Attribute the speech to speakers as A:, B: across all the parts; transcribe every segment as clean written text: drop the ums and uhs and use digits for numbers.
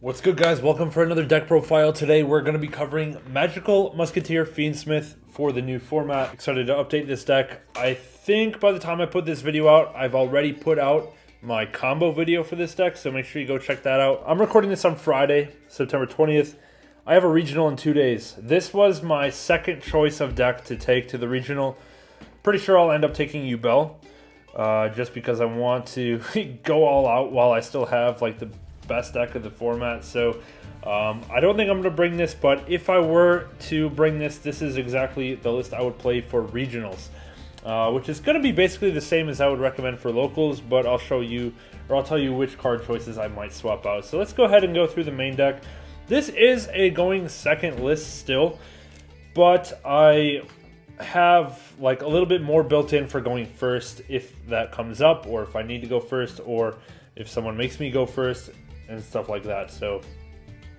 A: What's good, guys? Welcome for another deck profile. Today we're going to be covering Magical Musketeer Fiend Smith for the new format. Excited to update this deck. I think by the time I put this video out, I've already put out my combo video for this deck, so make sure you go check that out. I'm recording this on Friday, September 20th. I have a regional in 2 days. This was my second choice of deck to take to the regional. Pretty sure I'll end up taking Yugioh, just because I want to go all out while I still have like the best deck of the format. So I don't think I'm going to bring this, but if I were to bring this, this is exactly the list I would play for regionals, which is going to be basically the same as I would recommend for locals, but I'll show you, or I'll tell you which card choices I might swap out. So let's go ahead and go through the main deck. This is a going second list still, but I have like a little bit more built in for going first if that comes up, or if I need to go first, or if someone makes me go first and stuff like that. So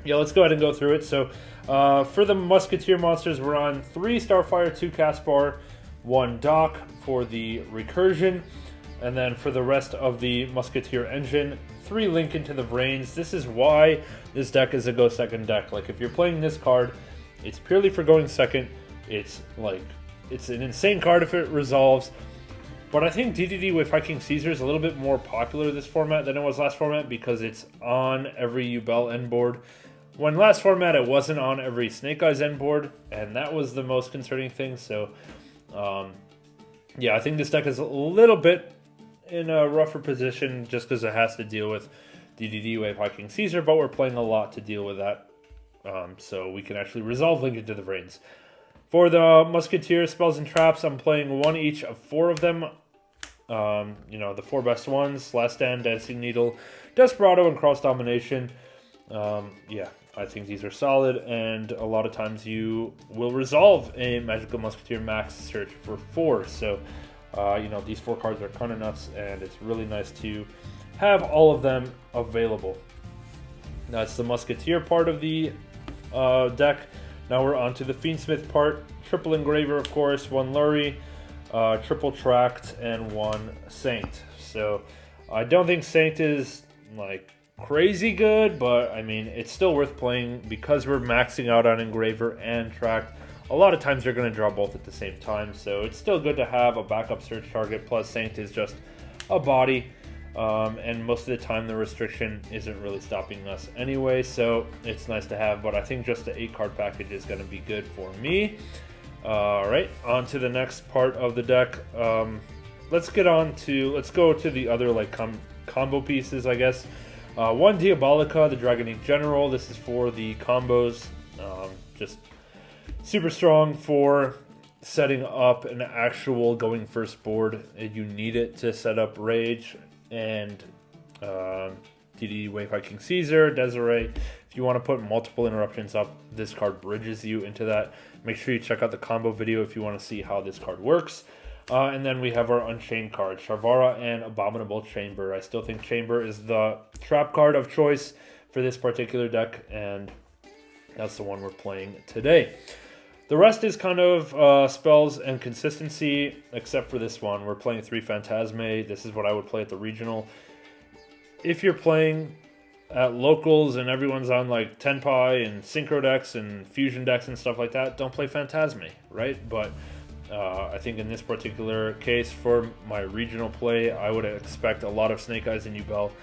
A: yeah, let's go ahead and go through it. So for the Musketeer monsters, we're on 3 Starfire, 2 Castbar, 1 Dock for the recursion, and then for the rest of the Musketeer engine, 3 Link into the Vrains. This is why this deck is a go second deck. Like, if you're playing this card, it's purely for going second. It's like, it's an insane card if it resolves. But I think DDD with Viking Caesar is a little bit more popular this format than it was last format, because it's on every Yubel end board. When last format, it wasn't on every Snake Eyes end board, and that was the most concerning thing. So, yeah, I think this deck is a little bit in a rougher position just because it has to deal with DDD with Viking Caesar, but we're playing a lot to deal with that, so we can actually resolve Link into the Vrains. For the Musketeer spells and traps, I'm playing 1 each of 4 of them. You know, the 4 best ones: Last Stand, Dancing Needle, Desperado, and Cross Domination. Yeah, I think these are solid, and a lot of times you will resolve a Magical Musketeer max search for 4. So, you know, these 4 cards are kind of nuts, and it's really nice to have all of them available. That's the Musketeer part of the deck. Now we're on to the Fiendsmith part. Triple Engraver, of course, 1 Lurie, triple Tract, and 1 Saint. So I don't think Saint is like crazy good, but I mean, it's still worth playing because we're maxing out on Engraver and Tract. A lot of times you're going to draw both at the same time, so it's still good to have a backup search target. Plus Saint is just a body. And most of the time the restriction isn't really stopping us anyway, so it's nice to have, but I think just the 8 card package is going to be good for me. Alright, on to the next part of the deck. Let's go to the other like combo pieces, I guess. 1 Diabellestar, the Dragonic General. This is for the combos, just super strong for setting up an actual going first board. You need it to set up Rage and DD Wave Viking Caesar, Desiree. If you want to put multiple interruptions up, this card bridges you into that. Make sure you check out the combo video if you want to see how this card works. And then we have our Unchained card, Sharvara and Abominable Chamber. I still think Chamber is the trap card of choice for this particular deck, and that's the one we're playing today. The rest is kind of spells and consistency, except for this one. We're playing 3 Phantasme. This is what I would play at the regional. If you're playing at locals and everyone's on like Tenpai and Synchro decks and Fusion decks and stuff like that, don't play Phantasme, right? But I think in this particular case, for my regional play, I would expect a lot of Snake Eyes and Yubel,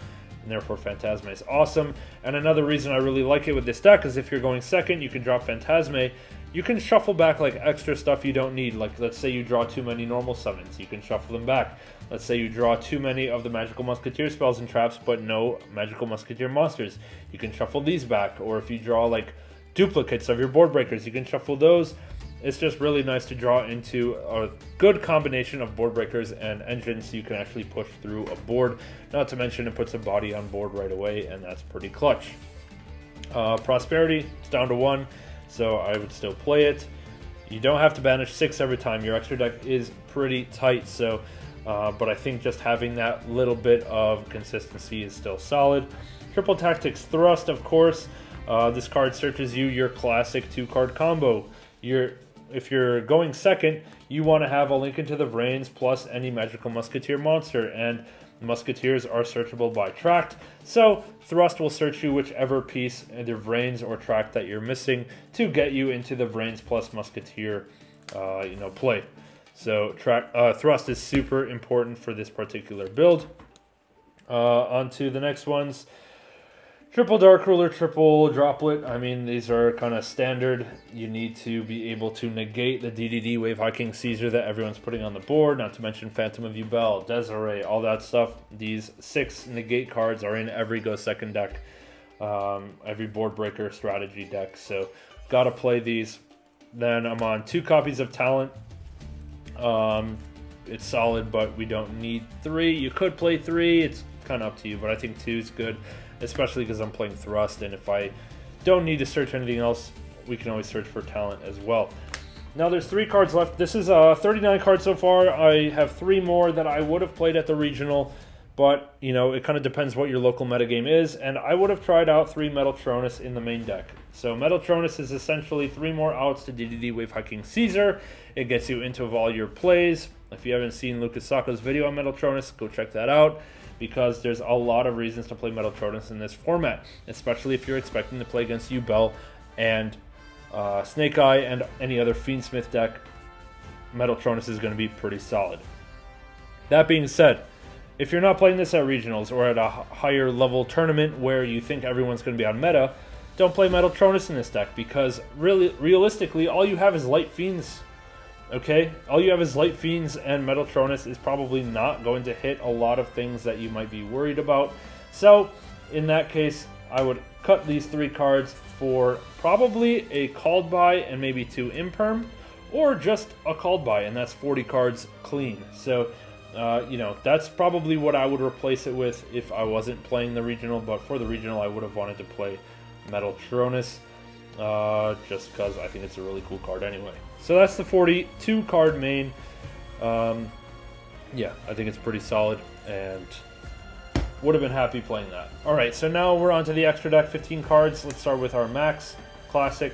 A: and therefore Phantasme is awesome. And another reason I really like it with this deck is if you're going second, you can drop Phantasme. You can shuffle back like extra stuff you don't need. Like, let's say you draw too many normal summons, you can shuffle them back. Let's say you draw too many of the Magical Musketeer spells and traps, but no Magical Musketeer monsters, you can shuffle these back. Or if you draw like duplicates of your board breakers, you can shuffle those. It's just really nice to draw into a good combination of board breakers and engines so you can actually push through a board. Not to mention it puts a body on board right away, and that's pretty clutch. Prosperity, it's down to 1. So I would still play it. You don't have to banish 6 every time. Your extra deck is pretty tight. So, but I think just having that little bit of consistency is still solid. Triple Tactics Thrust, of course. This card searches you your classic 2-card combo. If you're going second, you want to have a Link into the Vrains plus any Magical Musketeer monster. And Musketeers are searchable by tract, so Thrust will search you whichever piece, either Vrains or tract, that you're missing to get you into the Vrains plus Musketeer, play. So Thrust is super important for this particular build. On to the next ones. Triple Dark Ruler, triple Droplet. I mean, these are kind of standard. You need to be able to negate the DDD Wave High King Caesar that everyone's putting on the board, not to mention Phantom of Yubel, Desiree, all that stuff. These 6 negate cards are in every Go Second deck, every board breaker strategy deck, so gotta play these. Then I'm on 2 copies of Talent. It's solid, but we don't need 3. You could play 3, it's kind of up to you, but I think 2 is good. Especially because I'm playing Thrust, and if I don't need to search anything else, we can always search for Talent as well. Now there's 3 cards left. This is 39 cards so far. I have 3 more that I would have played at the regional, but it kind of depends what your local metagame is, and I would have tried out 3 Metaltronus in the main deck. So Metaltronus is essentially 3 more outs to DDD Wave High King Caesar. It gets you into all your plays. If you haven't seen Lucas Sacco's video on Metaltronus, go check that out, because there's a lot of reasons to play Metaltronus in this format, especially if you're expecting to play against Yubel and Snake Eye and any other Fiend Smith deck. Metaltronus is going to be pretty solid. That being said, if you're not playing this at regionals or at a higher level tournament where you think everyone's going to be on meta, don't play Metaltronus in this deck, because realistically, all you have is Light Fiends. Okay, all you have is Light Fiends, and Metaltronus is probably not going to hit a lot of things that you might be worried about. So, in that case, I would cut these 3 cards for probably a called buy and maybe 2 imperm, or just a called buy, and that's 40 cards clean. So, that's probably what I would replace it with if I wasn't playing the regional, but for the regional, I would have wanted to play Metaltronus, just because I think it's a really cool card anyway. So that's the 42 card main. Yeah, I think it's pretty solid, and would have been happy playing that. All right, so now we're on to the extra deck, 15 cards. Let's start with our Max Classic,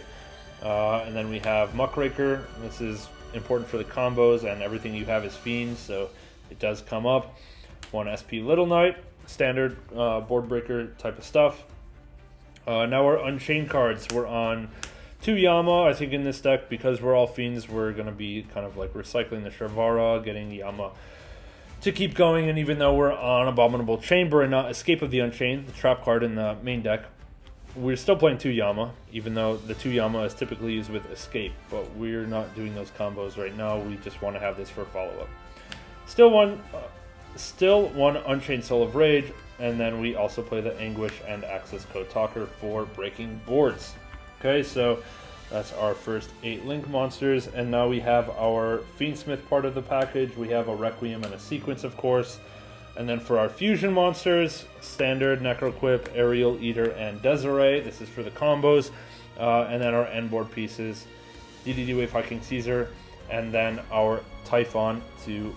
A: and then we have Muckraker. This is important for the combos, and everything you have is Fiends, so it does come up. 1 SP Little Knight, standard board breaker type of stuff. Now we're Unchained cards. We're on 2 Yama. I think in this deck, because we're all Fiends, we're going to be kind of like recycling the Sharvara, getting Yama to keep going, and even though we're on Abominable Chamber and not Escape of the Unchained, the trap card in the main deck, we're still playing 2 Yama, even though the 2 Yama is typically used with Escape, but we're not doing those combos right now. We just want to have this for follow-up. Still one Unchained Soul of Rage, and then we also play the Anguish and Access Code Talker for breaking boards. Okay, so that's our first 8 Link monsters, and now we have our Fiendsmith part of the package. We have a Requiem and a Sequence, of course. And then for our fusion monsters, standard Necroquip, Aerial Eater, and Desiree. This is for the combos. And then our end board pieces, DDD Wave High King Caesar, and then our Typhon to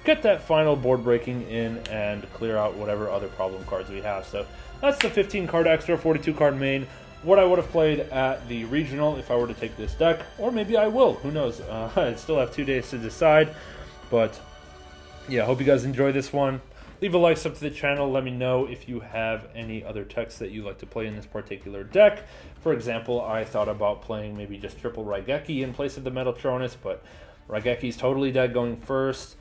A: get that final board breaking in and clear out whatever other problem cards we have. So that's the 15 card extra, 42 card main. What I would have played at the regional if I were to take this deck, or maybe I will, who knows. I still have 2 days to decide, but yeah, hope you guys enjoy this one. Leave a like, sub to the channel. Let me know if you have any other techs that you like to play in this particular deck. For example, I thought about playing maybe just triple Raigeki in place of the Metaltronus, but Raigeki's totally dead going first.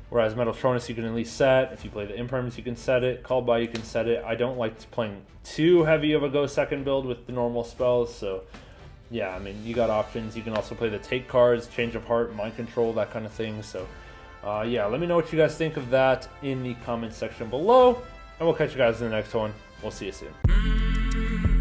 A: Whereas Metaltronus you can at least set. If you play the Imperms, you can set it. Called by, you can set it. I don't like playing too heavy of a go second build with the normal spells. So, yeah, I mean, you got options. You can also play the take cards, Change of Heart, Mind Control, that kind of thing. So, yeah, let me know what you guys think of that in the comment section below. And we'll catch you guys in the next one. We'll see you soon.